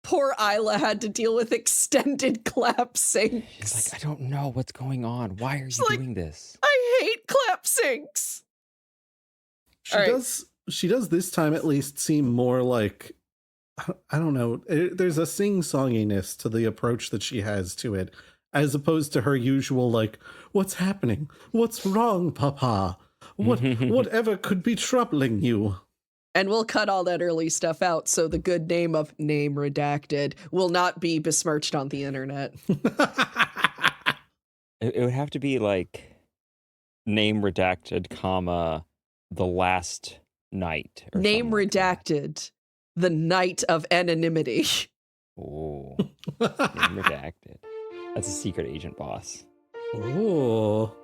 Poor Isla had to deal with extended clap syncs. She's like, I don't know what's going on. Why are you doing this? I hate clap syncs. She does this time at least seem more like, I don't know, there's a sing-songiness to the approach that she has to it, as opposed to her usual, like, what's happening? What's wrong, Papa? Whatever could be troubling you? And we'll cut all that early stuff out so the good name of Name Redacted will not be besmirched on the internet. It would have to be like Name Redacted, comma, The Last Night. Or Name Redacted, The Night of Anonymity. Oh, Name Redacted. That's a secret agent boss. Oh.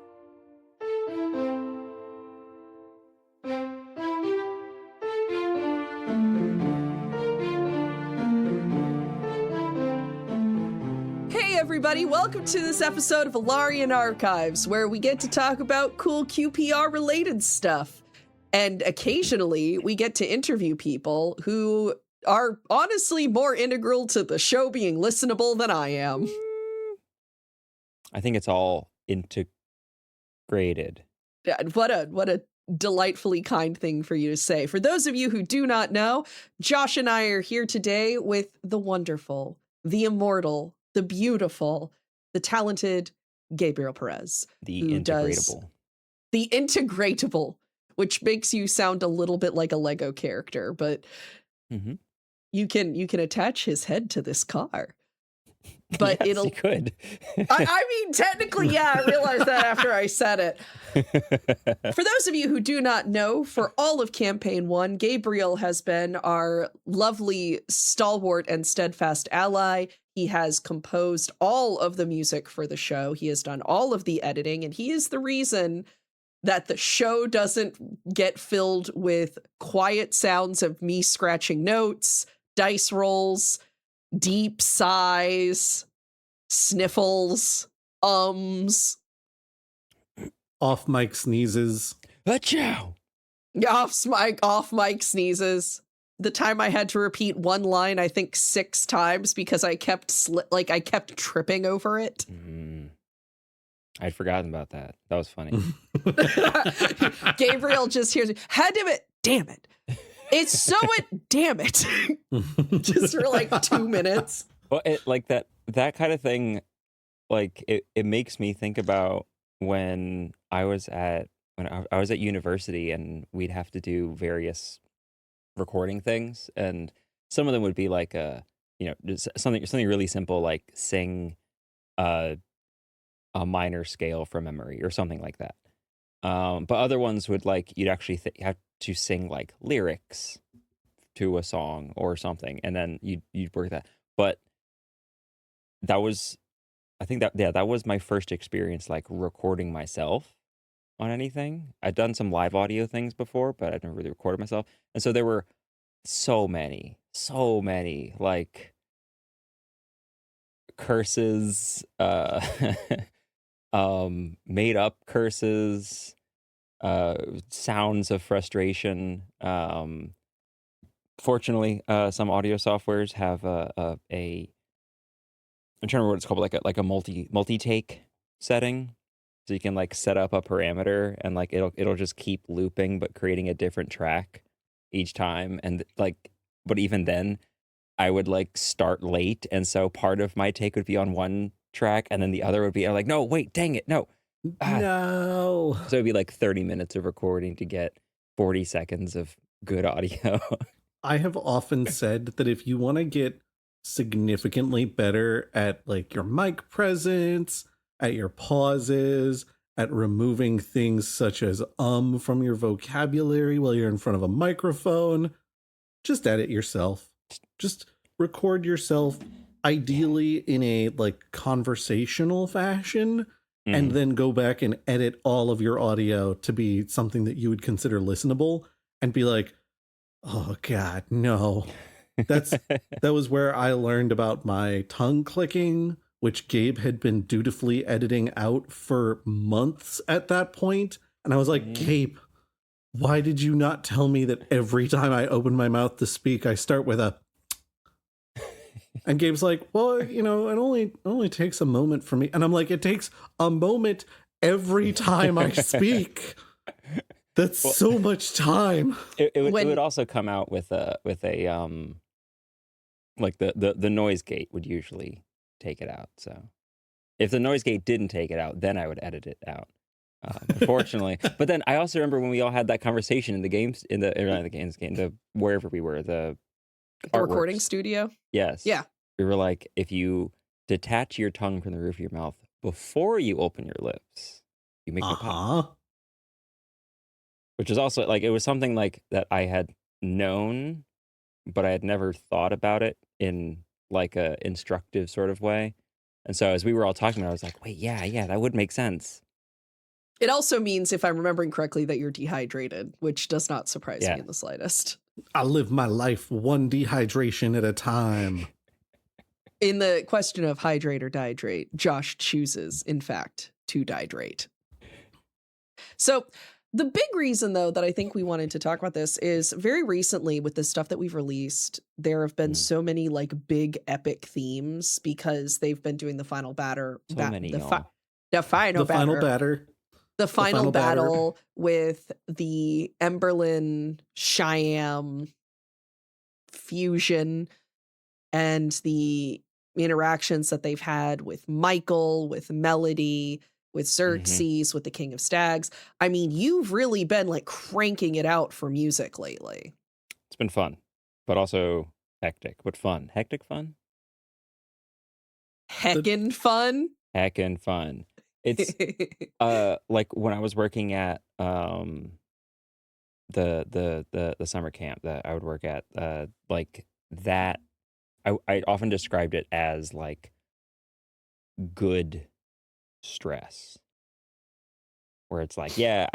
Everybody, welcome to this episode of Alarian Archives, where we get to talk about cool QPR related stuff. And occasionally we get to interview people who are honestly more integral to the show being listenable than I am. I think it's all integrated. What a delightfully kind thing for you to say. For those of you who do not know, Josh and I are here today with the wonderful, the immortal, the beautiful, the talented Gabriel Perez. The integratable. The integratable, which makes you sound a little bit like a Lego character, but you can attach his head to this car. But yes, it'll. You could. I mean, technically, yeah, I realized that after I said it. For those of you who do not know, for all of Campaign 1, Gabriel has been our lovely, stalwart, and steadfast ally. He has composed all of the music for the show. He has done all of the editing, and he is the reason that the show doesn't get filled with quiet sounds of me scratching notes, dice rolls, deep sighs, sniffles, off mic sneezes. Achoo! Off mic sneezes. The time I had to repeat one line, I think 6 times because I kept I kept tripping over it. I'd forgotten about that. That was funny. Gabriel just hears, damn it. It's so damn it. Just for like 2 minutes. Well, that kind of thing, like it makes me think about when I was at university and we'd have to do various recording things, and some of them would be like just something really simple, like sing a minor scale from memory or something like that. But other ones would you'd actually have to sing like lyrics to a song or something, and then you'd work that. But that was, I think that was my first experience like recording myself on anything. I'd done some live audio things before, but I'd never really recorded myself. And so there were so many like curses, made up curses, sounds of frustration. Fortunately, some audio softwares have I'm trying to remember what it's called, like a multi-take setting. So you can like set up a parameter and like it'll just keep looping but creating a different track each time. And but even then I would like start late, and so part of my take would be on one track and then the other would be like, no, wait, dang it, no. No. So it'd be like 30 minutes of recording to get 40 seconds of good audio. I have often said that if you want to get significantly better at like your mic presence, at your pauses, at removing things such as from your vocabulary while you're in front of a microphone, just edit yourself. Just record yourself, ideally in a like conversational fashion, and then go back and edit all of your audio to be something that you would consider listenable, and be like, oh God, no. That was where I learned about my tongue clicking, which Gabe had been dutifully editing out for months at that point. And I was like, Gabe, why did you not tell me that every time I open my mouth to speak, I start with a... And Gabe's like, well, it only takes a moment for me. And I'm like, it takes a moment every time I speak. That's so much time. It would also come out with a like the noise gate would usually take it out. So if the noise gate didn't take it out, then I would edit it out. Unfortunately, but then I also remember when we all had that conversation in the games, wherever we were, the recording studio. Yes. Yeah. We were like, if you detach your tongue from the roof of your mouth before you open your lips, you make a pop. Which is also like, it was something like that I had known, but I had never thought about it in like a instructive sort of way. And so as we were all talking about it, I was like, wait, yeah, that would make sense. It also means, if I'm remembering correctly, that you're dehydrated, which does not surprise me in the slightest. I live my life one dehydration at a time. In the question of hydrate or dihydrate, Josh chooses, in fact, to dihydrate. So the big reason, though, that I think we wanted to talk about this is very recently with the stuff that we've released, there have been so many like big epic themes because they've been doing the final batter. The final battle with the Emberlyn Cheyenne fusion and the interactions that they've had with Michael, with Melody, with Xerxes, with the King of Stags. I mean, you've really been like cranking it out for music lately. It's been fun, but also hectic. But fun. Hectic fun? Heckin' fun? Heckin' fun. It's like when I was working at the summer camp that I would work at, like that I often described it as like good stress, where it's like, yeah,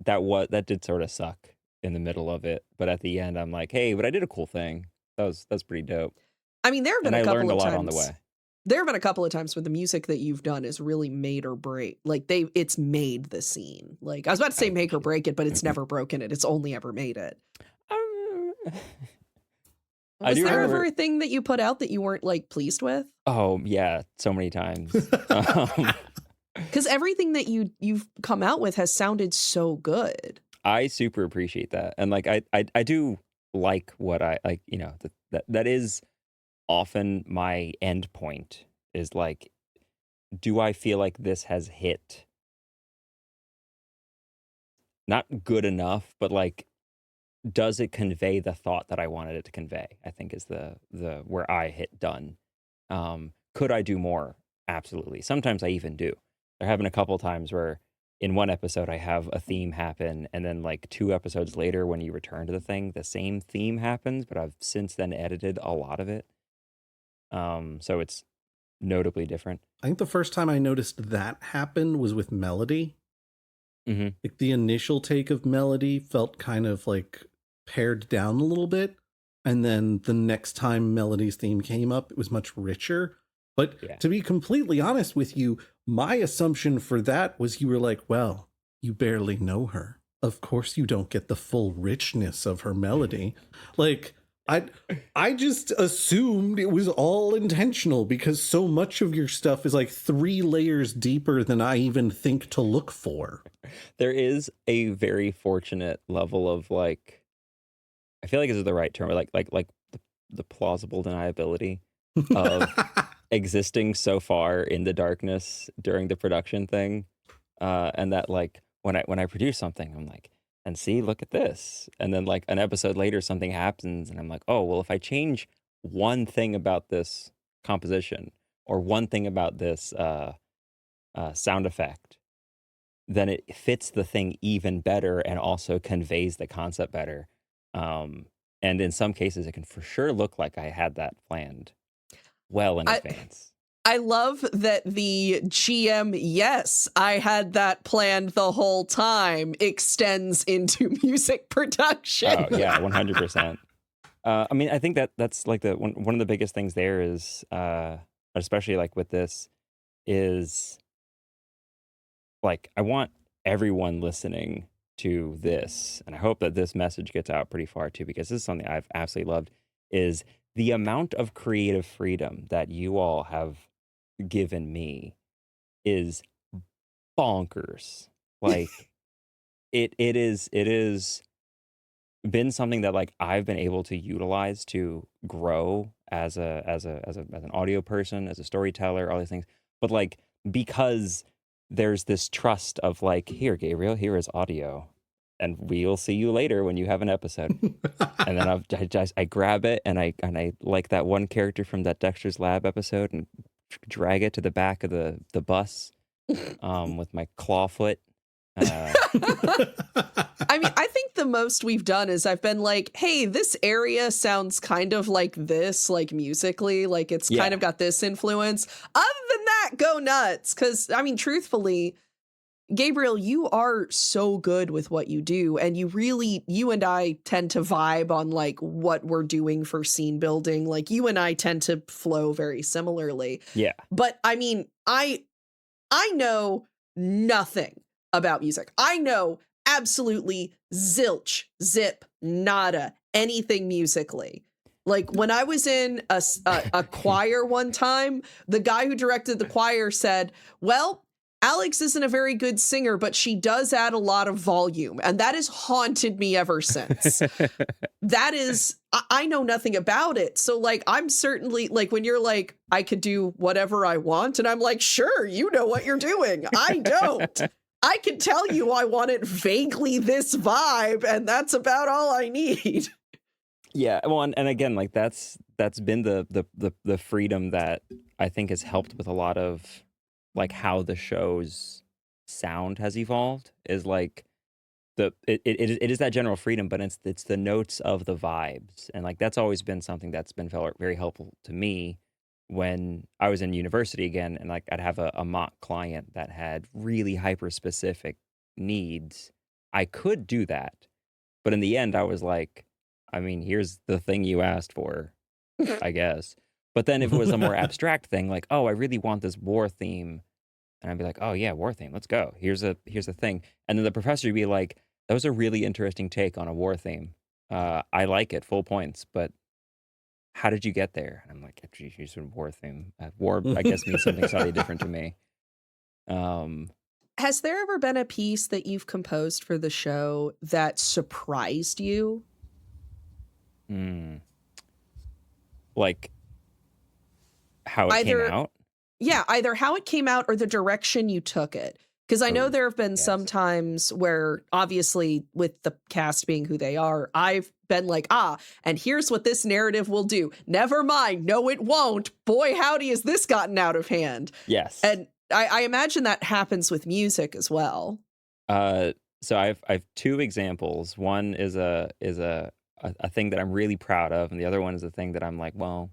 that did sort of suck in the middle of it, but at the end I'm like, hey, but I did a cool thing. That's pretty dope. I mean, there have been and a I couple learned of a lot times on the way. There have been a couple of times where the music that you've done is really made or break. Like it's made the scene. Like I was about to say make or break it, but it's never broken it. It's only ever made it. Was there ever a thing that you put out that you weren't like pleased with? Oh yeah, so many times. Because everything that you've come out with has sounded so good. I super appreciate that, and like I do like what I like. You know, that is often my end point, is like, do I feel like this has hit not good enough, but like, does it convey the thought that I wanted it to convey? I think is the where I hit done. Could I do more? Absolutely. Sometimes I even do. There have been a couple of times where in one episode I have a theme happen, and then like 2 episodes later when you return to the thing, the same theme happens, but I've since then edited a lot of it. So it's notably different. I think the first time I noticed that happen was with Melody. Mm-hmm. Like the initial take of Melody felt kind of like pared down a little bit. And then the next time Melody's theme came up, it was much richer. But to be completely honest with you, my assumption for that was you were like, well, you barely know her. Of course you don't get the full richness of her melody. Like, I just assumed it was all intentional because so much of your stuff is like 3 layers deeper than I even think to look for. There is a very fortunate level of like, I feel like this is the right term, like the plausible deniability of existing so far in the darkness during the production thing, and that like when I produce something, I'm like, and see, look at this. And then like an episode later, something happens and I'm like, oh, well, if I change one thing about this composition or one thing about this sound effect, then it fits the thing even better and also conveys the concept better. And in some cases, it can for sure look like I had that planned well in advance. I love that the GM, yes, I had that planned the whole time, extends into music production. Oh, yeah, 100%. I mean, I think that's like one of the biggest things there is, especially like with this, is like I want everyone listening to this, and I hope that this message gets out pretty far too, because this is something I've absolutely loved, is the amount of creative freedom that you all have given me is bonkers. Like it is been something that like I've been able to utilize to grow as an audio person, as a storyteller, all these things. But like because there's this trust of like, here, Gabriel, here is audio, and we'll see you later when you have an episode. And then I grab it and I like that one character from that Dexter's Lab episode and drag it to the back of the bus with my claw foot. I mean, I think the most we've done is I've been like, hey, this area sounds kind of like this, like musically, like it's kind of got this influence. Other than that, go nuts. Because, I mean, truthfully, Gabriel, you are so good with what you do. And you and I tend to vibe on like what we're doing for scene building. Like you and I tend to flow very similarly. Yeah. But I mean, I know nothing about music. I know absolutely zilch, zip, nada, anything musically. Like when I was in a choir one time, the guy who directed the choir said, well, Alex isn't a very good singer, but she does add a lot of volume. And that has haunted me ever since. That is, I know nothing about it. So like, I'm certainly like, when you're like, I could do whatever I want. And I'm like, sure, you know what you're doing. I don't. I can tell you I want it vaguely this vibe, and that's about all I need. Yeah, well, and again, like that's been the freedom that I think has helped with a lot of like how the show's sound has evolved. Is like it is that general freedom, but it's the notes of the vibes, and like that's always been something that's been very helpful to me when I was in university again, and like I'd have a mock client that had really hyper specific needs. I could do that, but in the end, I was like, I mean, here's the thing you asked for, I guess. But then if it was a more abstract thing, like, oh, I really want this war theme, and I'd be like, oh yeah, war theme, let's go. Here's a thing, and then the professor would be like, that was a really interesting take on a war theme. I like it, full points, but how did you get there? And I'm like, you said war theme. War, I guess, means something slightly different to me. Has there ever been a piece that you've composed for the show that surprised you? Like how it came out? Yeah, either how it came out or the direction you took it. Because I know there have been some times where, obviously, with the cast being who they are, I've been like, and here's what this narrative will do. Never mind. No, it won't. Boy, howdy, has this gotten out of hand. Yes. And I imagine that happens with music as well. So I've two examples. One is a thing that I'm really proud of, and the other one is a thing that I'm like, well,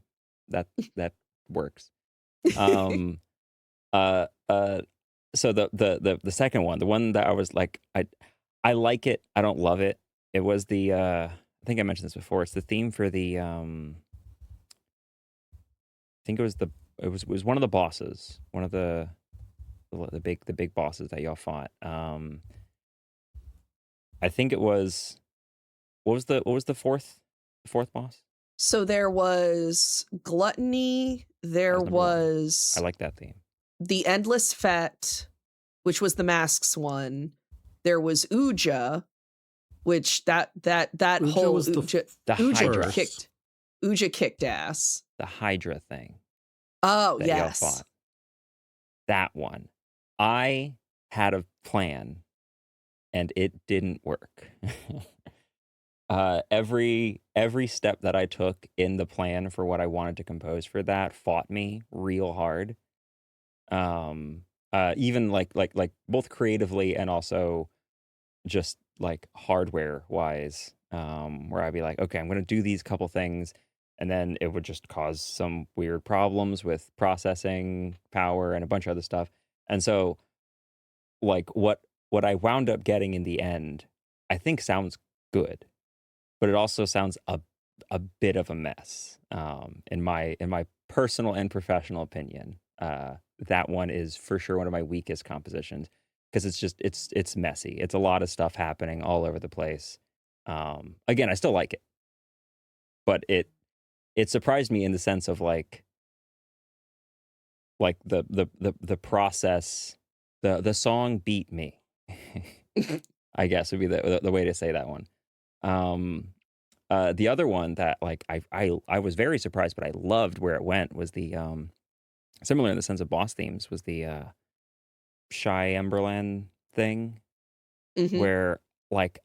that works. So the second one, the one that I was like, I like it, I don't love it. It was the I think I mentioned this before. It's the theme for the I think it was one of the bosses, one of the big bosses that y'all fought. I think it was what was the fourth boss? So there was Gluttony. There was I like that theme. The Endless Fete, which was the Masks one. There was Uja, which that Uja whole was Uja kicked ass. The Hydra thing. Oh, that yes. Y'all fought. That one. I had a plan and it didn't work. Every step that I took in the plan for what I wanted to compose for that fought me real hard. Even like both creatively and also just like hardware wise, where I'd be like, okay, I'm going to do these couple things, and then it would just cause some weird problems with processing power and a bunch of other stuff. And so like what I wound up getting in the end, I think sounds good, but it also sounds a bit of a mess, in my personal and professional opinion. That one is for sure one of my weakest compositions because it's messy. It's a lot of stuff happening all over the place. Again, I still like it, but it it surprised me in the sense of like the process, the song beat me. I guess would be the way to say that one. The other one that like I was very surprised, but I loved where it went was the similar in the sense of boss themes was the Shy Emberland thing, Hmm. where like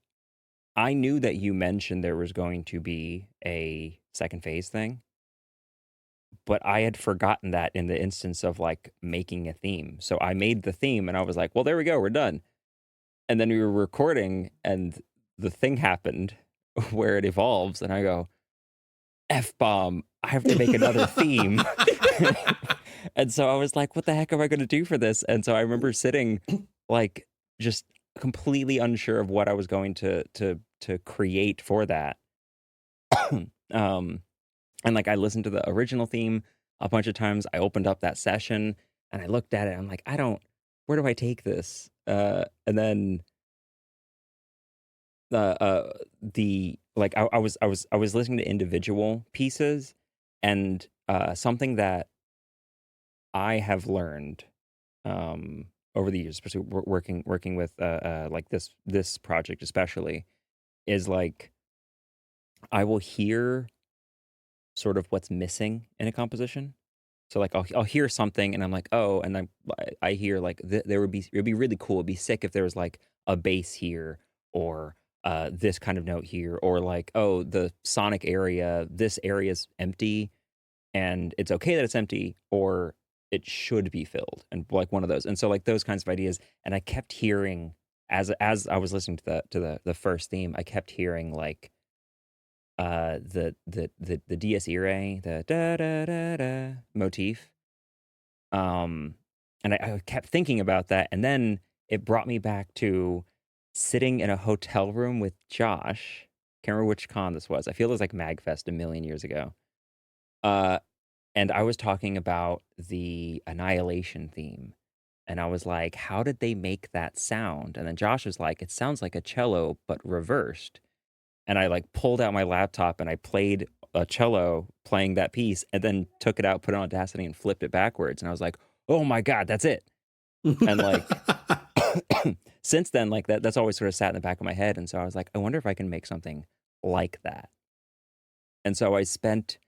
I knew that you mentioned there was going to be a second phase thing, but I had forgotten that in the instance of like making a theme. So I made the theme and I was like, well, there we go, we're done. And then we were recording and the thing happened where it evolves and I go, F-bomb, I have to make another theme. And so I was like, what the heck am I going to do for this? And so I remember sitting like just completely unsure of what I was going to create for that. And like I listened to the original theme a bunch of times. I opened up that session and I looked at it. I'm like, where do I take this? And then the like I was listening to individual pieces, and something that I have learned over the years, especially working with like this project especially, is like I will hear sort of what's missing in a composition. So like I'll hear something and I'm like, oh, and I hear like it'd be really cool. It'd be sick if there was like a bass here or this kind of note here, or like, oh, the sonic area, this area's empty and it's okay that it's empty, or it should be filled, and like one of those. And so like those kinds of ideas. And I kept hearing as I was listening to the first theme, I kept hearing like the Dies Irae, the da da da da motif. And I kept thinking about that, and then it brought me back to sitting in a hotel room with Josh. Can't remember which con this was. I feel it was like MagFest a million years ago. And I was talking about the Annihilation theme. And I was like, how did they make that sound? And then Josh was like, it sounds like a cello, but reversed. And I like pulled out my laptop and I played a cello playing that piece and then took it out, put it on Audacity and flipped it backwards. And I was like, oh my God, that's it. And like, since then, like that's always sort of sat in the back of my head. And so I was like, I wonder if I can make something like that. And so I spent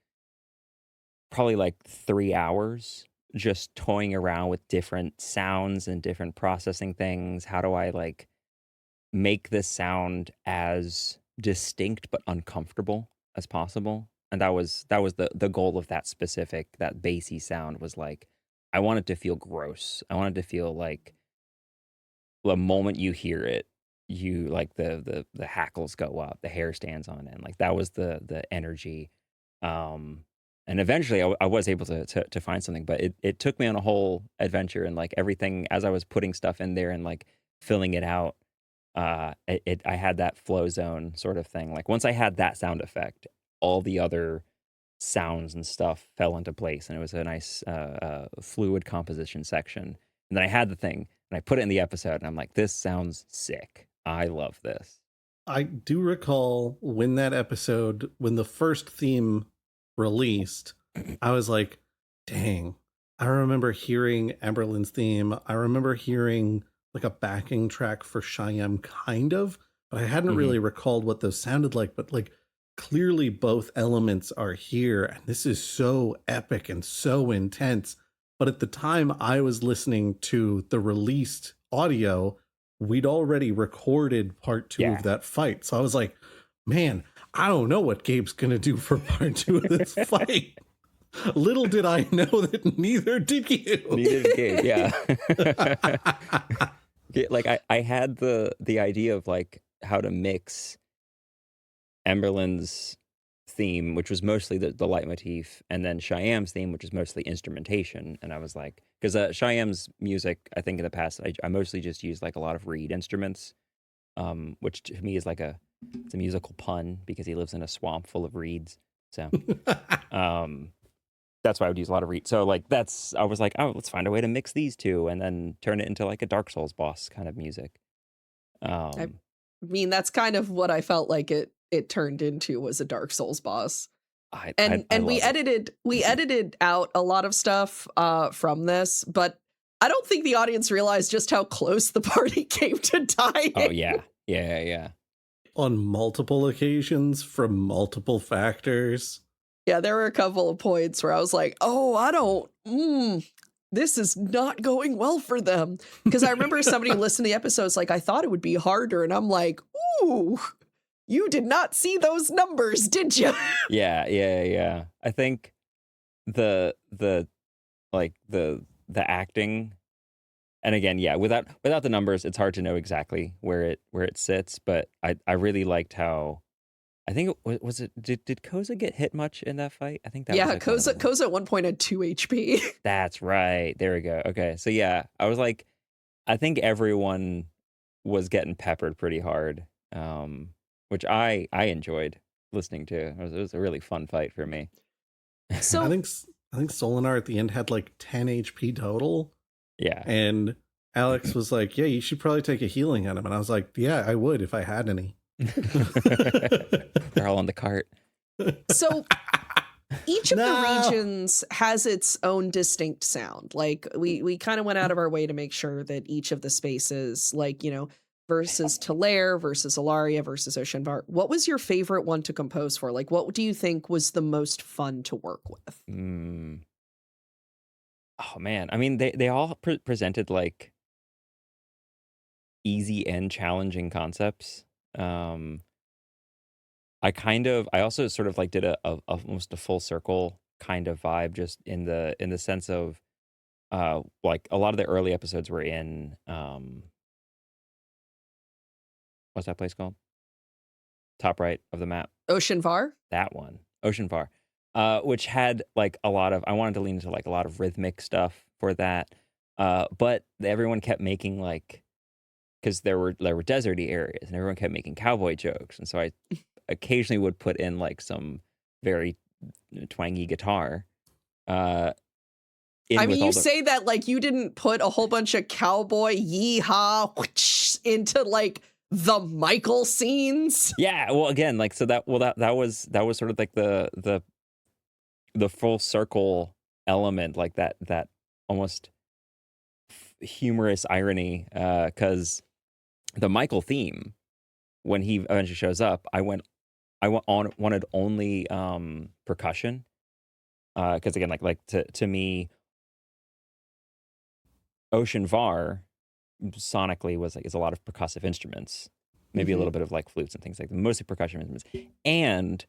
probably like 3 hours just toying around with different sounds and different processing things. How do I like make this sound as distinct but uncomfortable as possible? And that was the goal of that bassy sound, was like I wanted to feel gross. I wanted to feel like the moment you hear it, you like the hackles go up, the hair stands on end. Like that was the energy. And eventually I was able to find something, but it took me on a whole adventure, and like everything as I was putting stuff in there and like filling it out, I had that flow zone sort of thing. Like once I had that sound effect, all the other sounds and stuff fell into place, and it was a nice fluid composition section. And then I had the thing and I put it in the episode and I'm like, this sounds sick. I love this. I do recall when the first theme released, I was like, dang, I remember hearing Emberlin's theme. I remember hearing like a backing track for Cheyenne, kind of, but I hadn't really recalled what those sounded like. But like clearly both elements are here, and this is so epic and so intense. But at the time I was listening to the released audio, we'd already recorded part 2 of that fight. So I was like, man, I don't know what Gabe's going to do for part 2 of this fight. Little did I know that neither did you. Neither did Gabe, yeah. Like I had the idea of like how to mix Emberlin's theme, which was mostly the leitmotif, and then Cheyenne's theme, which is mostly instrumentation. And I was like, because Cheyenne's music, I think in the past, I mostly just used like a lot of reed instruments, which to me is like it's a musical pun because he lives in a swamp full of reeds. So that's why I would use a lot of reed. So like I was like, oh, let's find a way to mix these two and then turn it into like a Dark Souls boss kind of music. I mean, that's kind of what I felt like it turned into, was a Dark Souls boss. And we edited out a lot of stuff from this, but I don't think the audience realized just how close the party came to dying. Oh yeah. On multiple occasions from multiple factors. Yeah, there were a couple of points where I was like, this is not going well for them. Because I remember somebody listened to the episodes like, I thought it would be harder. And I'm like, ooh, you did not see those numbers, did you? Yeah. I think the acting, and again, yeah, without the numbers, it's hard to know exactly where it sits. But I really liked how, I think did Koza get hit much in that fight? I think that was like Koza at one point had 2 HP. That's right. There we go. Okay, so yeah, I was like, I think everyone was getting peppered pretty hard, which I enjoyed listening to. It was a really fun fight for me. So I think Solinar at the end had like 10 HP total. Yeah. And Alex was like, yeah, you should probably take a healing on him. And I was like, yeah, I would if I had any. They're all on the cart. So each of the regions has its own distinct sound. Like we kind of went out of our way to make sure that each of the spaces, like, you know, versus Talair, versus Alaria, versus Oceanvar. What was your favorite one to compose for? Like, what do you think was the most fun to work with? Oh man, I mean, they all presented like easy and challenging concepts. I also sort of like did a almost a full circle kind of vibe, just in the sense of like a lot of the early episodes were in what's that place called? Top right of the map. Oceanvar? That one. Oceanvar. Which had like a lot of, I wanted to lean into like a lot of rhythmic stuff for that. But everyone kept making like, because there were deserty areas and everyone kept making cowboy jokes. And so I occasionally would put in like some very twangy guitar. I mean, you say that like you didn't put a whole bunch of cowboy yeehaw whoosh, into like the Michael scenes. Yeah, well, again, like, so that was sort of like the full circle element, like that almost humorous irony, because the Michael theme, when he eventually shows up, I wanted only percussion, because again, like to me, Oceanvar sonically is a lot of percussive instruments, maybe a little bit of like flutes and things like that, mostly percussion instruments. And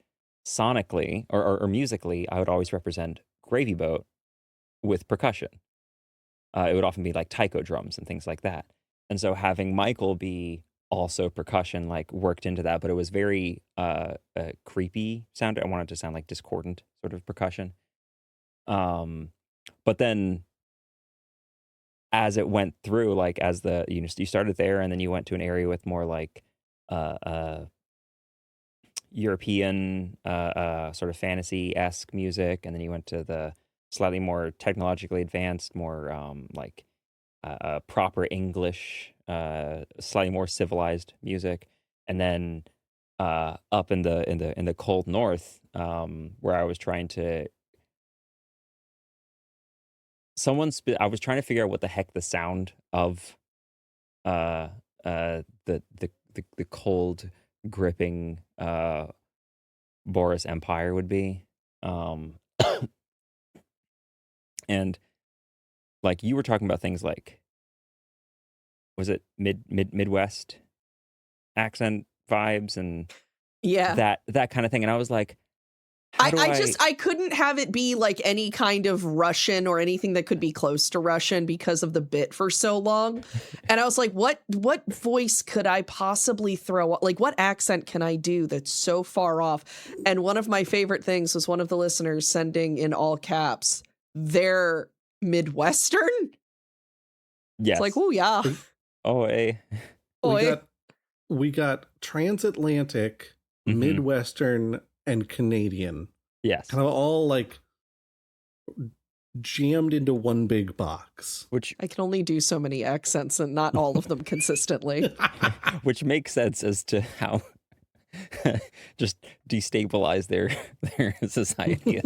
sonically or musically, I would always represent Gravy Boat with percussion. It would often be like taiko drums and things like that. And so having Michael be also percussion like worked into that, but it was very creepy sound. I wanted it to sound like discordant sort of percussion. But then as it went through, like as you started there and then you went to an area with more like European sort of fantasy-esque music, and then you went to the slightly more technologically advanced, more like proper English, slightly more civilized music, and then up in the cold north, where I was trying to I was trying to figure out what the heck the sound of the cold gripping Boris Empire would be. And like you were talking about things like, was it Midwest accent vibes and that kind of thing, and I was like, I couldn't have it be like any kind of Russian or anything that could be close to Russian because of the bit for so long. And I was like, what voice could I possibly throw? Like, what accent can I do that's so far off? And one of my favorite things was one of the listeners sending in all caps, they're Midwestern. Yes. It's like, oh yeah. Oh, hey. We got transatlantic, Midwestern, and Canadian. Yes. Kind of all like jammed into one big box. Which I can only do so many accents and not all of them consistently. Which makes sense as to just destabilize their society.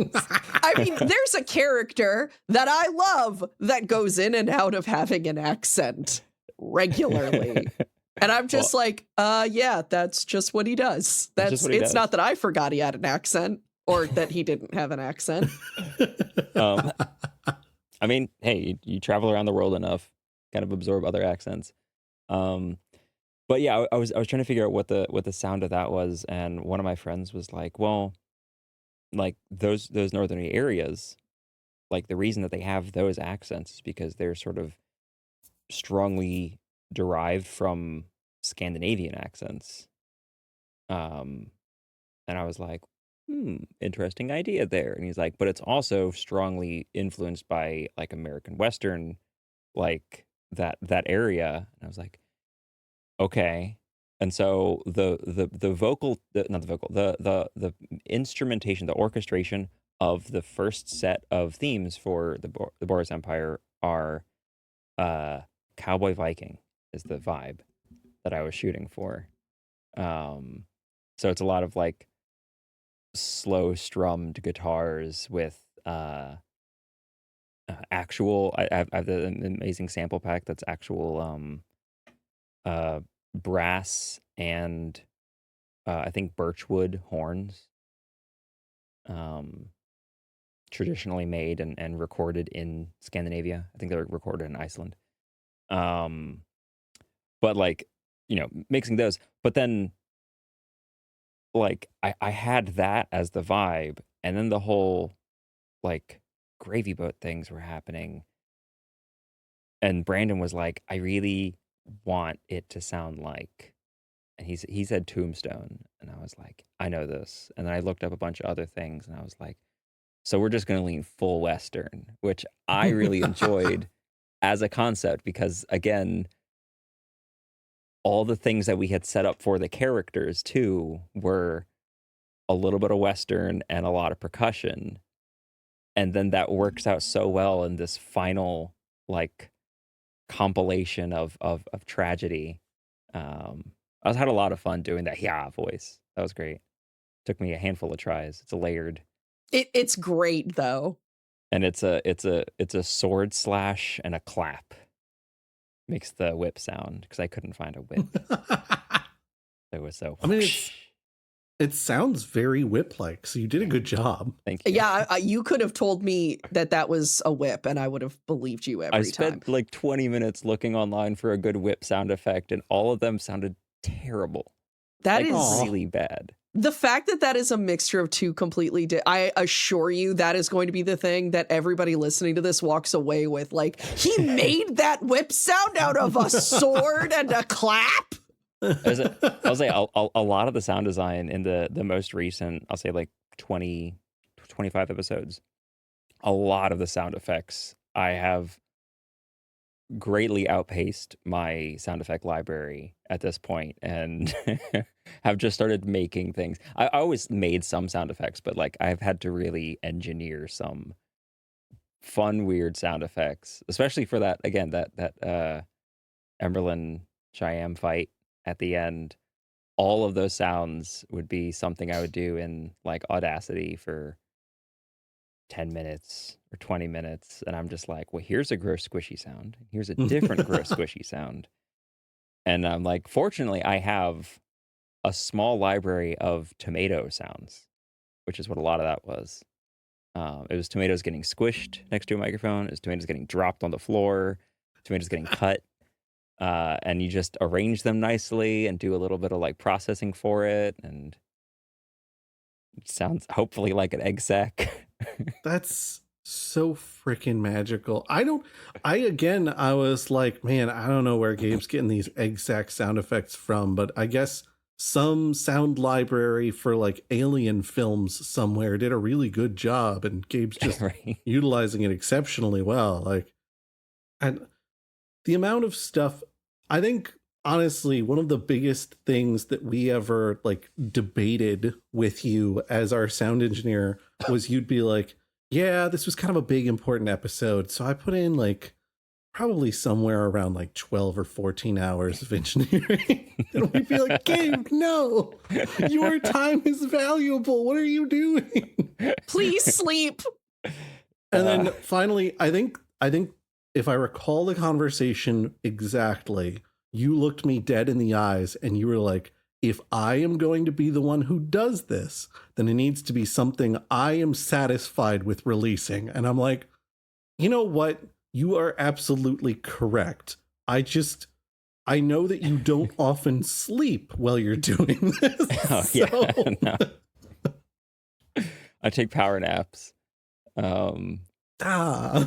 I mean, there's a character that I love that goes in and out of having an accent regularly. And I'm just yeah, that's just what he does. It's not that I forgot he had an accent or that he didn't have an accent. I mean, hey, you travel around the world enough, kind of absorb other accents. But yeah, I was trying to figure out what the sound of that was, and one of my friends was like, well, like those northern areas, like the reason that they have those accents is because they're sort of strongly derived from Scandinavian accents. And I was like, interesting idea there. And he's like, but it's also strongly influenced by like American Western, like that area. And I was like, okay. And so the instrumentation, the orchestration of the first set of themes for the Boris Empire are Cowboy Viking is the vibe that I was shooting for. So it's a lot of like slow strummed guitars with actual I have an amazing sample pack that's actual brass and I think birchwood horns, traditionally made and recorded in Scandinavia. I think they're recorded in Iceland. But like, mixing those, but then like I had that as the vibe, and then the whole like gravy boat things were happening. And Brandon was like, I really want it to sound like, and he said Tombstone, and I was like, I know this. And then I looked up a bunch of other things, and I was like, so we're just going to lean full Western, which I really enjoyed as a concept, because again, all the things that we had set up for the characters too were a little bit of Western and a lot of percussion. And then that works out so well in this final like compilation of tragedy. I had a lot of fun doing that voice. That was great. Took me a handful of tries. It's a layered. It's great though. And it's a sword slash and a clap. Makes the whip sound, because I couldn't find a whip. It was so. I mean, it sounds very whip-like, so you did a good job. Thank you. Yeah, you could have told me that was a whip, and I would have believed you every time. I spent like 20 minutes looking online for a good whip sound effect, and all of them sounded terrible. That is really bad. The fact that is a mixture of two completely I assure you that is going to be the thing that everybody listening to this walks away with. Like, he made that whip sound out of a sword and a clap. I'll say a lot of the sound design in the most recent, I'll say like 20, 25 episodes, a lot of the sound effects I have greatly outpaced my sound effect library at this point, and have just started making things. I always made some sound effects, but like I've had to really engineer some fun, weird sound effects, especially for that Emberlyn Cheyenne fight at the end. All of those sounds would be something I would do in like Audacity for 10 minutes or 20 minutes. And I'm just like, well, here's a gross squishy sound. Here's a different gross squishy sound. And I'm like, fortunately, I have a small library of tomato sounds, which is what a lot of that was. It was tomatoes getting squished next to a microphone. It was tomatoes getting dropped on the floor, tomatoes getting cut. And you just arrange them nicely and do a little bit of like processing for it. And it sounds hopefully like an egg sack. That's so freaking magical. I was like, man, I don't know where Gabe's getting these egg sack sound effects from, but I guess some sound library for like alien films somewhere did a really good job, and Gabe's just utilizing it exceptionally well. Like, and the amount of stuff, I think honestly, one of the biggest things that we ever like debated with you as our sound engineer was you'd be like, yeah, this was kind of a big important episode, so I put in like probably somewhere around like 12 or 14 hours of engineering. And we'd be like, Gabe, no, your time is valuable. What are you doing? Please sleep. And then finally, I think if I recall the conversation exactly, you looked me dead in the eyes and you were like, if I am going to be the one who does this, then it needs to be something I am satisfied with releasing. And I'm like, you know what? You are absolutely correct. I know that you don't often sleep while you're doing this. Oh, yeah. No. I take power naps. Yeah.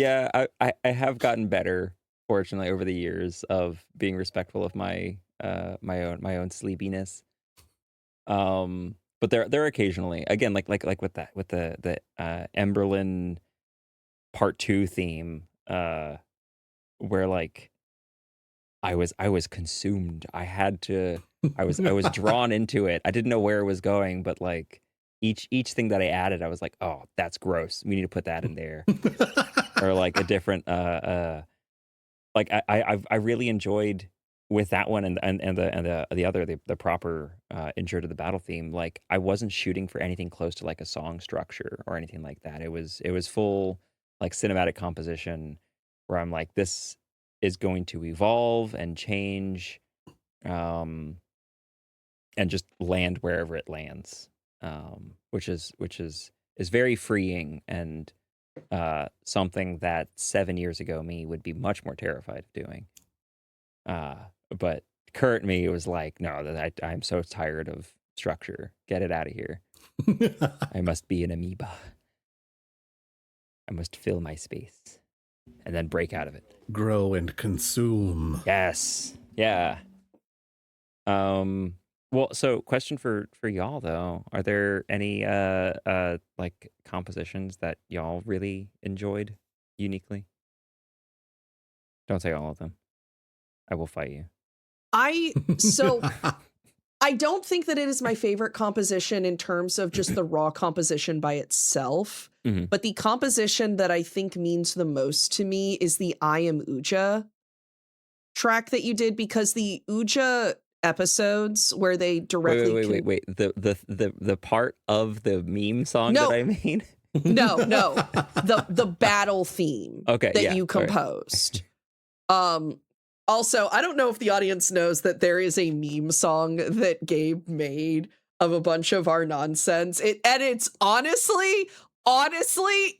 I have gotten better, fortunately, over the years of being respectful of my own sleepiness. But there occasionally, again, like with the Emberlyn Part 2 theme, where like I was consumed. I was drawn into it. I didn't know where it was going, but like each thing that I added, I was like, oh, that's gross. We need to put that in there. Or like a different like I really enjoyed with that one and the other the proper intro to the battle theme. Like I wasn't shooting for anything close to like a song structure or anything like that. It was full like cinematic composition where I'm like, this is going to evolve and change and just land wherever it lands, which is very freeing and something that 7 years ago me would be much more terrified of doing. But current me was like, no, I'm so tired of structure. Get it out of here. I must be an amoeba. I must fill my space and then break out of it. Grow and consume. Yes. Yeah. Well, so question for y'all though. Are there any like compositions that y'all really enjoyed uniquely? Don't say all of them. I will fight you. I don't think that it is my favorite composition in terms of just the raw composition by itself. Mm-hmm. But the composition that I think means the most to me is the I Am Uja track that you did, because the Uja episodes where they directly wait. The part of the meme song No. that I made? No. The battle theme that you composed. Right. Also, I don't know if the audience knows that there is a meme song that Gabe made of a bunch of our nonsense. And it's honestly,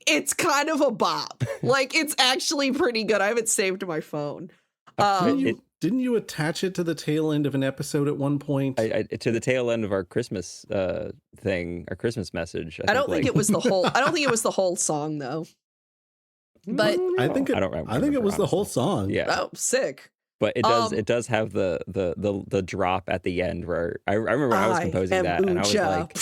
it's kind of a bop. Like, it's actually pretty good. I have it saved to my phone. Didn't you attach it to the tail end of an episode at one point? To the tail end of our Christmas thing, our Christmas message. I don't think it was the whole. I don't think it was the whole song though. But I think it was the whole song. Yeah. Oh, sick. But it does have the drop at the end where I remember when I was composing that and I was like,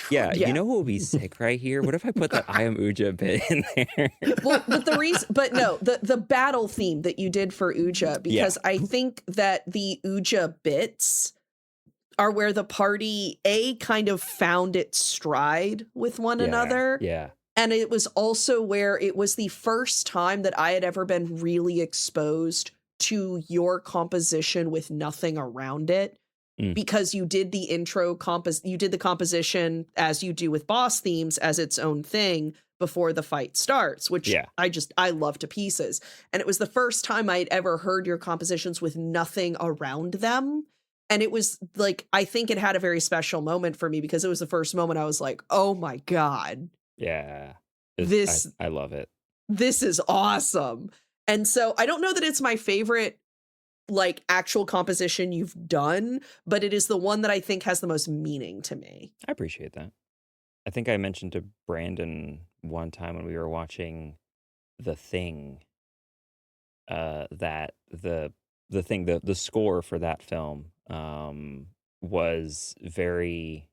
yeah, you know what would be sick right here? What if I put that I Am Uja bit in there? Well, but the battle theme that you did for Uja, because I think that the Uja bits are where the party kind of found its stride with one another. Yeah. And it was also where it was the first time that I had ever been really exposed to your composition with nothing around it, because you did the you did the composition as you do with boss themes as its own thing before the fight starts, which I love to pieces. And it was the first time I had ever heard your compositions with nothing around them. And it was like, I think it had a very special moment for me because it was the first moment I was like, oh my God. Yeah. I love it. This is awesome. And so I don't know that it's my favorite, like, actual composition you've done, but it is the one that I think has the most meaning to me. I appreciate that. I think I mentioned to Brandon one time when we were watching The Thing, that the score for that film was very,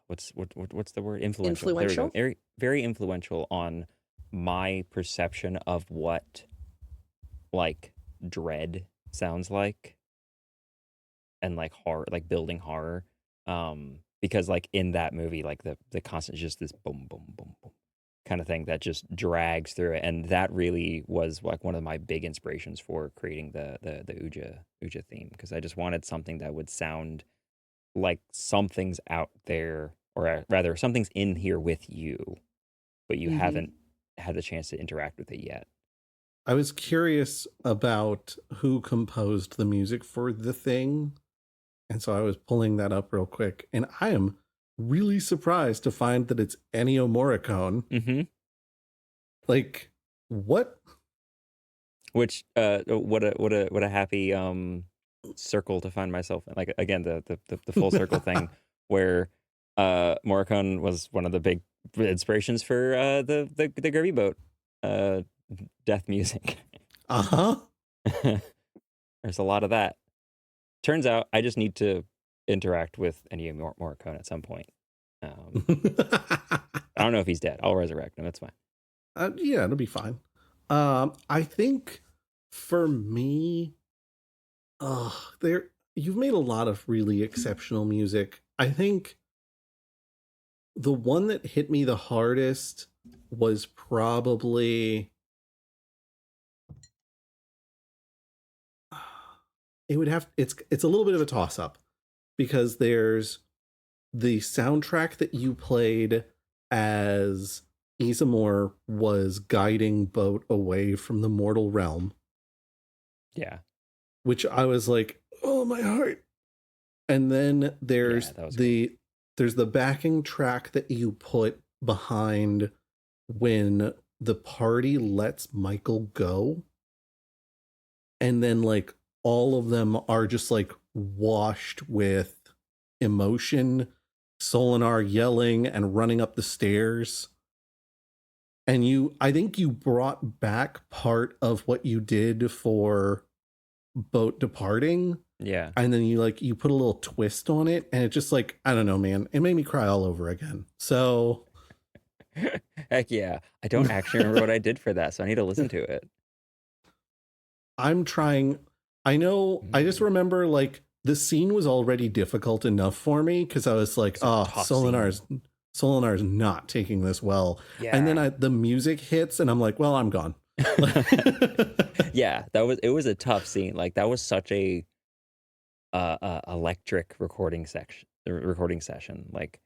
what's the word? Influential. Influential? There we go. Very influential on my perception of what like dread sounds like, and like horror, like building horror, because like in that movie, like the constant just this boom boom boom boom, kind of thing that just drags through it. And that really was like one of my big inspirations for creating the Uja theme, because I just wanted something that would sound like something's out there, or rather something's in here with you, but you haven't had the chance to interact with it yet. I was curious about who composed the music for the thing. And so I was pulling that up real quick. And I am really surprised to find that it's Ennio Morricone. Mm-hmm. Like, what? Which what a happy circle to find myself in. Like, again, the full circle thing, where Morricone was one of the big inspirations for the Gravy Boat death music. There's a lot of that. Turns out I just need to interact with Ennio Morricone at some point. I don't know if he's dead. I'll resurrect him. That's fine. Yeah, it'll be fine. I think for me, you've made a lot of really exceptional music. I think the one that hit me the hardest was probably it's a little bit of a toss up, because there's the soundtrack that you played as Isamor was guiding Boat away from the mortal realm. Yeah. Which I was like, oh, my heart. And then there's there's the backing track that you put behind when the party lets Michael go. And then like all of them are just like washed with emotion, Solinar yelling and running up the stairs. And I think you brought back part of what you did for Boat departing. Yeah. And then you put a little twist on it, and it just like, I don't know, man, it made me cry all over again. So heck yeah. I don't actually remember what I did for that, so I need to listen to it. I'm trying. I know. I just remember like the scene was already difficult enough for me, because I was like, oh, Solinar's not taking this well. Yeah. And then the music hits and I'm like, well, I'm gone. Yeah, it was a tough scene. Like, that was such a electric recording session. Like,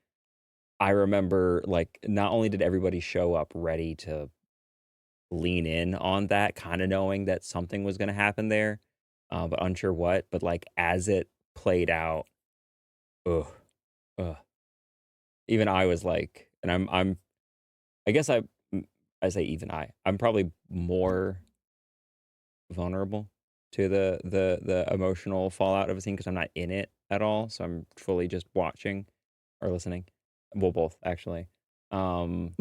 I remember, like, not only did everybody show up ready to lean in on that, kind of knowing that something was going to happen there, but unsure what. But like, as it played out, even I was like, and I guess I say even I'm probably more vulnerable to the emotional fallout of a scene, because I'm not in it at all, so I'm fully just watching or listening. Well, both actually. And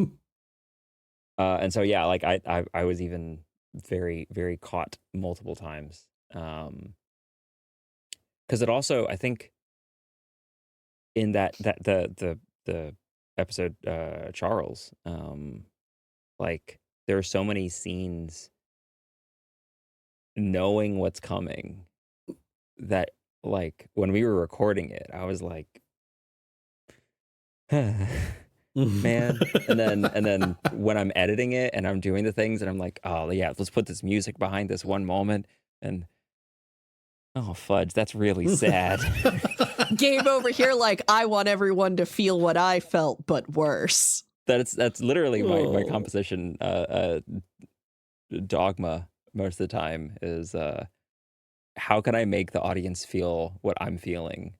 so yeah, like I was even very, very caught multiple times, because it also, I think, in that the episode Charles, like, there are so many scenes knowing what's coming that, like, when we were recording it, I was like, man. And then when I'm editing it and I'm doing the things and I'm like, oh yeah, let's put this music behind this one moment, and oh fudge, that's really sad. Gabe over here like, I want everyone to feel what I felt, but worse. That's literally my composition dogma most of the time is, how can I make the audience feel what I'm feeling?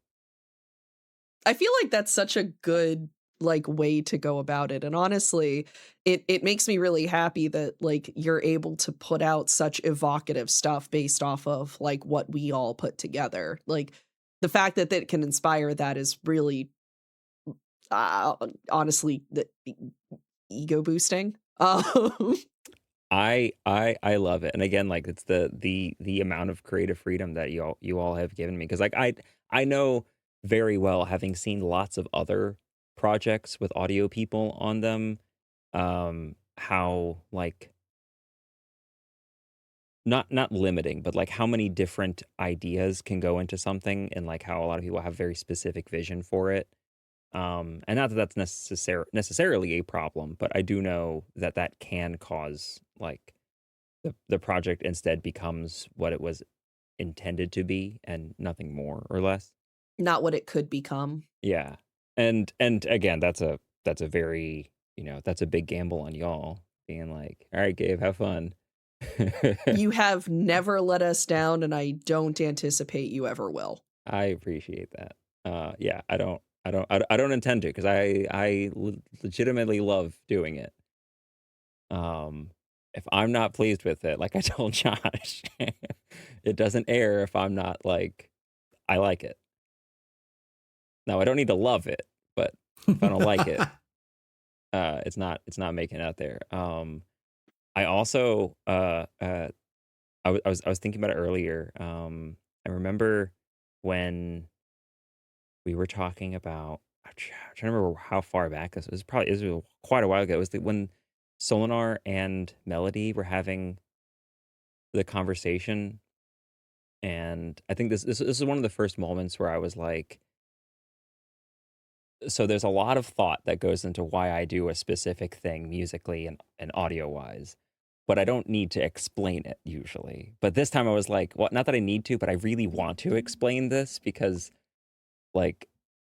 I feel like that's such a good like way to go about it, and honestly it makes me really happy that like you're able to put out such evocative stuff based off of like what we all put together. Like, the fact that that can inspire that is really honestly the ego boosting. I love it. And again, like, it's the amount of creative freedom that you all have given me, because like I know very well, having seen lots of other projects with audio people on them, how like not limiting, but like how many different ideas can go into something, and like how a lot of people have very specific vision for it. And not that that's necessarily a problem, but I do know that that can cause like the project instead becomes what it was intended to be and nothing more or less. Not what it could become. Yeah. And again, that's a very, that's a big gamble on y'all being like, all right, Gabe, have fun. You have never let us down, and I don't anticipate you ever will. I appreciate that. Yeah, I don't intend to, because I legitimately love doing it. If I'm not pleased with it, like I told Josh, it doesn't air if I'm not like, I like it. Now I don't need to love it, but if I don't like it, it's not making it out there. I also I was thinking about it earlier. I remember when we were talking about, I'm trying to remember how far back this was. It was quite a while ago. It was when Solinar and Melody were having the conversation, and I think this is one of the first moments where I was like, so there's a lot of thought that goes into why I do a specific thing musically and audio wise, but I don't need to explain it usually. But this time I was like, well, not that I need to, but I really want to explain this, because like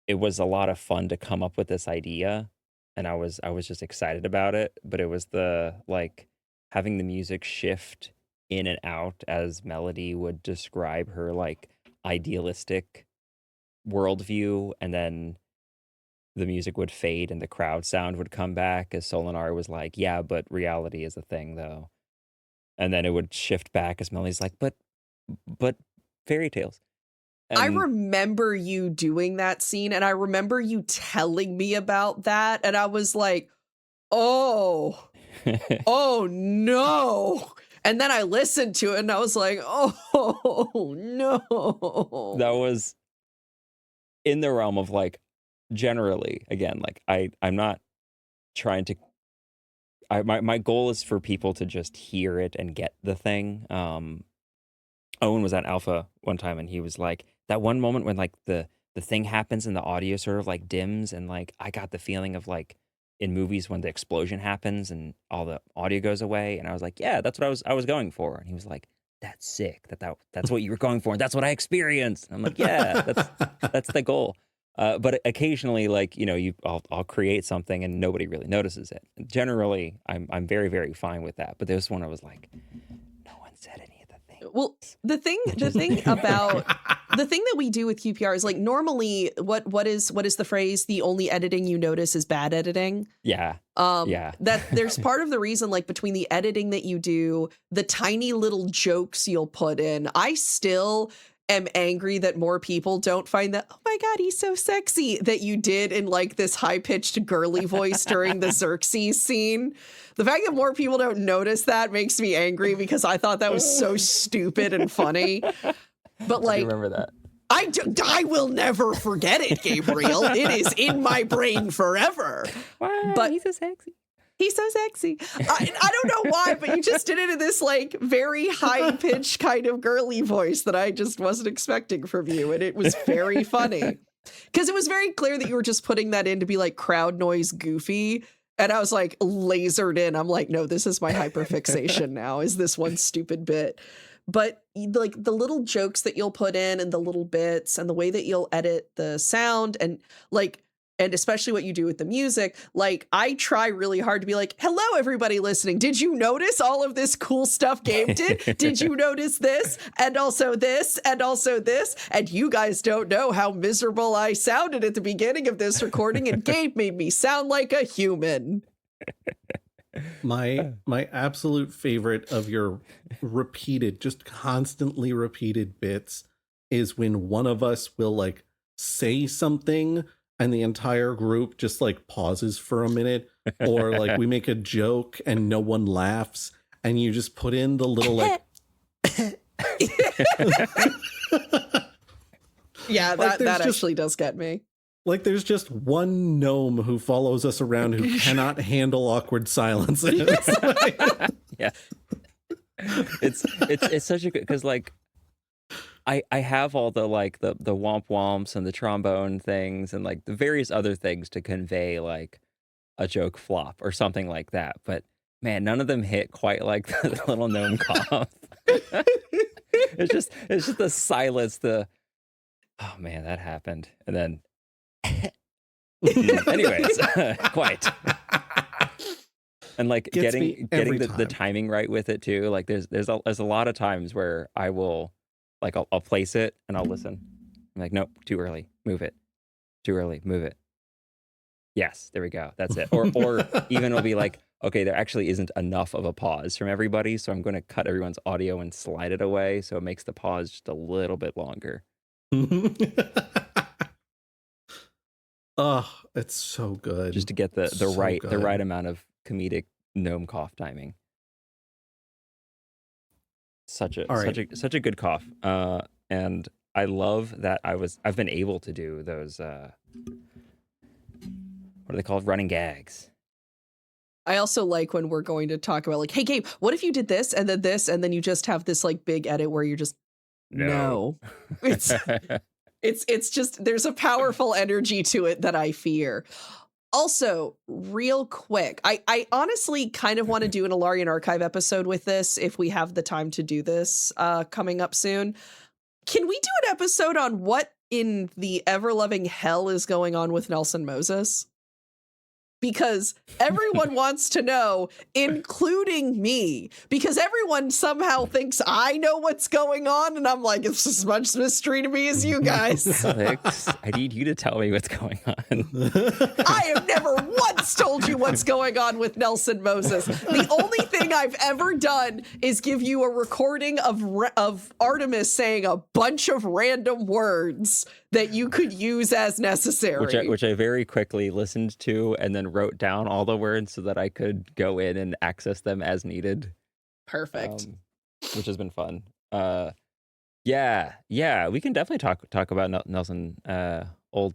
it was a lot of fun to come up with this idea, and I was just excited about it. But it was the like having the music shift in and out as Melody would describe her like idealistic worldview, and then the music would fade and the crowd sound would come back as Solinar was like, yeah, but reality is a thing though. And then it would shift back as Melody's like, but fairy tales. I remember you doing that scene, and I remember you telling me about that, and I was like, oh no. And then I listened to it and I was like, oh no. That was in the realm of like, generally, again, like I'm not trying to, my goal is for people to just hear it and get the thing. Owen was at Alpha one time and he was like, that one moment when like the thing happens and the audio sort of like dims, and like I got the feeling of like in movies when the explosion happens and all the audio goes away, and I was like, yeah, that's what I was going for. And he was like, that's sick, that's what you were going for, and that's what I experienced. And I'm like, yeah, that's the goal. But occasionally, like, I'll create something and nobody really notices it. Generally, I'm very, very fine with that. But this one, I was like, no one said any of the things. Well, the thing about the thing that we do with QPR is like, normally what is the phrase? The only editing you notice is bad editing. Yeah. Yeah. That there's part of the reason, like between the editing that you do, the tiny little jokes you'll put in, I still am angry that more people don't find that, oh my God, he's so sexy, that you did in like this high-pitched girly voice during the Xerxes scene. The fact that more people don't notice that makes me angry, because I thought that was so stupid and funny. But like, I remember that. I will never forget it, Gabriel. It is in my brain forever. Wow, but he's so sexy. He's so sexy. I don't know why, but you just did it in this like very high pitched kind of girly voice that I just wasn't expecting from you. And it was very funny, because it was very clear that you were just putting that in to be like crowd noise goofy. And I was like lasered in. I'm like, no, this is my hyperfixation now, is this one stupid bit. But like the little jokes that you'll put in and the little bits and the way that you'll edit the sound and like, and especially what you do with the music, like I try really hard to be like, hello, everybody listening. Did you notice all of this cool stuff Gabe did? Did you notice this? And also this, and also this? And you guys don't know how miserable I sounded at the beginning of this recording, and Gabe made me sound like a human. My absolute favorite of your repeated, just constantly repeated bits is when one of us will like say something and the entire group just like pauses for a minute, or like we make a joke and no one laughs, and you just put in the little like yeah, like that actually does get me. Like there's just one gnome who follows us around who cannot handle awkward silences. Yeah. It's such a good, because like I have all the like the womp womps and the trombone things and like the various other things to convey like a joke flop or something like that. But man, none of them hit quite like the little gnome cough. It's just the silence, the oh man, that happened. And then anyways, quite. And like Gets me getting every the time. timing right with it too. Like there's a lot of times where I will like I'll place it and I'll listen. I'm like, nope, too early. Move it. Too early. Move it. Yes, there we go. That's it. Or even it'll be like, okay, there actually isn't enough of a pause from everybody, so I'm going to cut everyone's audio and slide it away so it makes the pause just a little bit longer. Oh, it's so good. Just to get the So right good. amount of comedic gnome cough timing. Such a good cough. And I love that I've been able to do those what are they called? Running gags. I also like when we're going to talk about like, hey Gabe, what if you did this and then you just have this like big edit where you're just no. It's just there's a powerful energy to it that I fear. Also, real quick, I honestly kind of want to do an Alarian Archive episode with this if we have the time to do this coming up soon. Can we do an episode on what in the ever-loving hell is going on with Nelson Moses? Because everyone wants to know, including me, because everyone somehow thinks I know what's going on, and I'm like, it's as much mystery to me as you guys. Alex, I need you to tell me what's going on. I have never once told you what's going on with Nelson Moses. The only thing I've ever done is give you a recording of Artemis saying a bunch of random words that you could use as necessary. Which I very quickly listened to and then wrote down all the words so that I could go in and access them as needed. Perfect. Which has been fun. Yeah, we can definitely talk about Nelson, old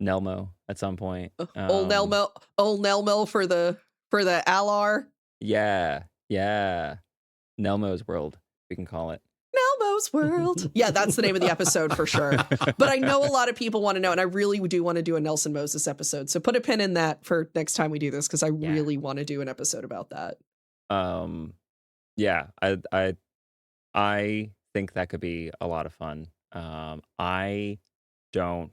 Nelmo at some point. Old Nelmo for the Alar. Yeah, Nelmo's World, we can call it. Nelmo's World. Yeah, that's the name of the episode for sure. But I know a lot of people want to know, and I really do want to do a Nelson Moses episode. So put a pin in that for next time we do this, because I really want to do an episode about that. Yeah, I think that could be a lot of fun. I don't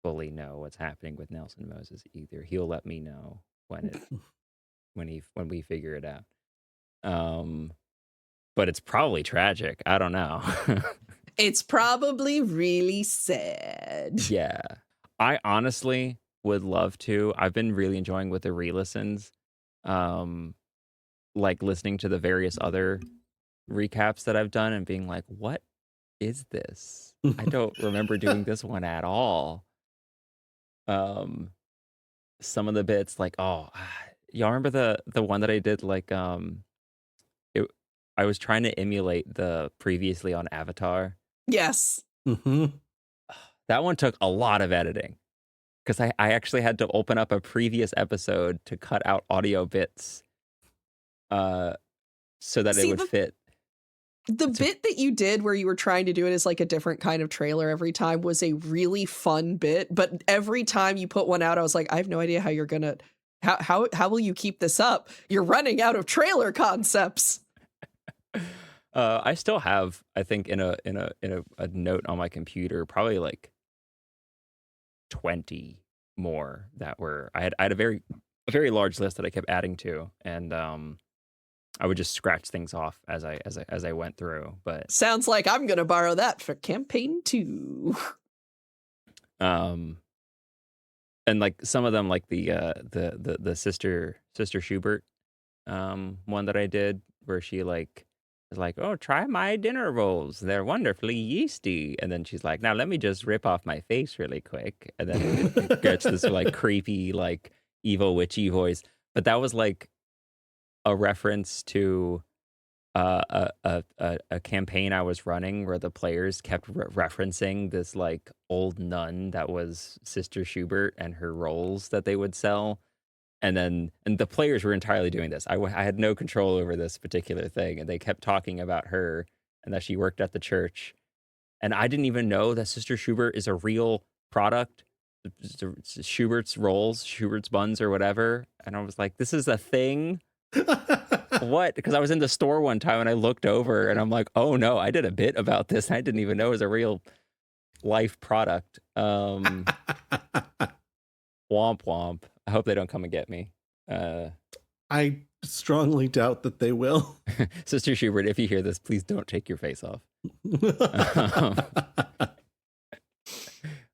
fully know what's happening with Nelson Moses either. He'll let me know when we figure it out. But it's probably tragic. I don't know. It's probably really sad. Yeah. I honestly would love to. I've been really enjoying with the re-listens. Like listening to the various other recaps that I've done and being like, what is this? I don't remember doing this one at all. Some of the bits like, oh, y'all remember the one that I did like I was trying to emulate the previously on Avatar. Yes. Mm-hmm. That one took a lot of editing because I actually had to open up a previous episode to cut out audio bits so that it would fit. The bit that you did where you were trying to do it as like a different kind of trailer every time was a really fun bit. But every time you put one out, I was like, I have no idea how you're going to, how will you keep this up? You're running out of trailer concepts. I still have, I think, in a note on my computer, probably like 20 more that were. I had a very large list that I kept adding to, and I would just scratch things off as I went through. But sounds like I'm gonna borrow that for campaign 2. And like some of them, like the sister Schubert one that I did, where she like is like, oh, try my dinner rolls, they're wonderfully yeasty, and then she's like, now let me just rip off my face really quick, and then it gets this like creepy like evil witchy voice. But that was like a reference to a campaign I was running where the players kept referencing this like old nun that was Sister Schubert and her rolls that they would sell. And the players were entirely doing this. I had no control over this particular thing, and they kept talking about her and that she worked at the church. And I didn't even know that Sister Schubert is a real product. It's Schubert's rolls, Schubert's buns, or whatever. And I was like, this is a thing? What? Because I was in the store one time and I looked over and I'm like, oh no, I did a bit about this. I didn't even know it was a real life product. Womp womp. I hope they don't come and get me. I strongly doubt that they will. Sister Schubert, if you hear this, please don't take your face off.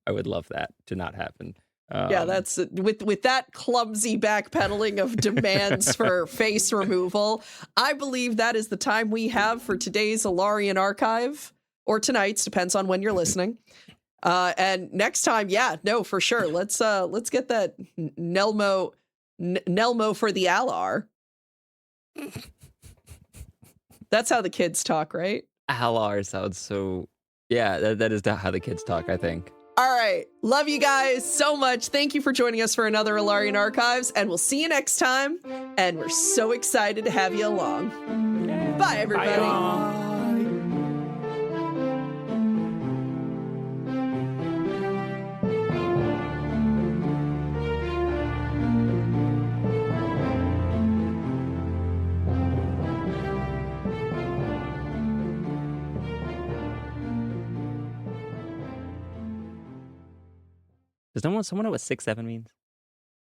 I would love that to not happen. Yeah, that's with that clumsy backpedaling of demands for face removal. I believe that is the time we have for today's Alarian archive, or tonight's, depends on when you're listening. And next time, yeah, no, for sure. Let's get that Nelmo for the Alar. That's how the kids talk, right? Alar sounds so. Yeah, that is how the kids talk, I think. All right. Love you guys so much. Thank you for joining us for another Alarian Archives, and we'll see you next time. And we're so excited to have you along. Bye, everybody. Bye. Does someone know what 6'7" means?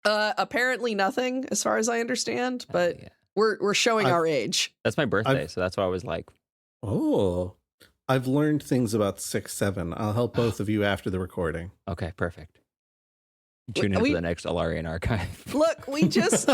Apparently nothing, as far as I understand, but yeah. we're showing our age. That's my birthday, so that's why I was like, Oh, I've learned things about 6'7". I'll help both of you after the recording. okay, perfect. Tune in for the next Alarian archive. Look, we just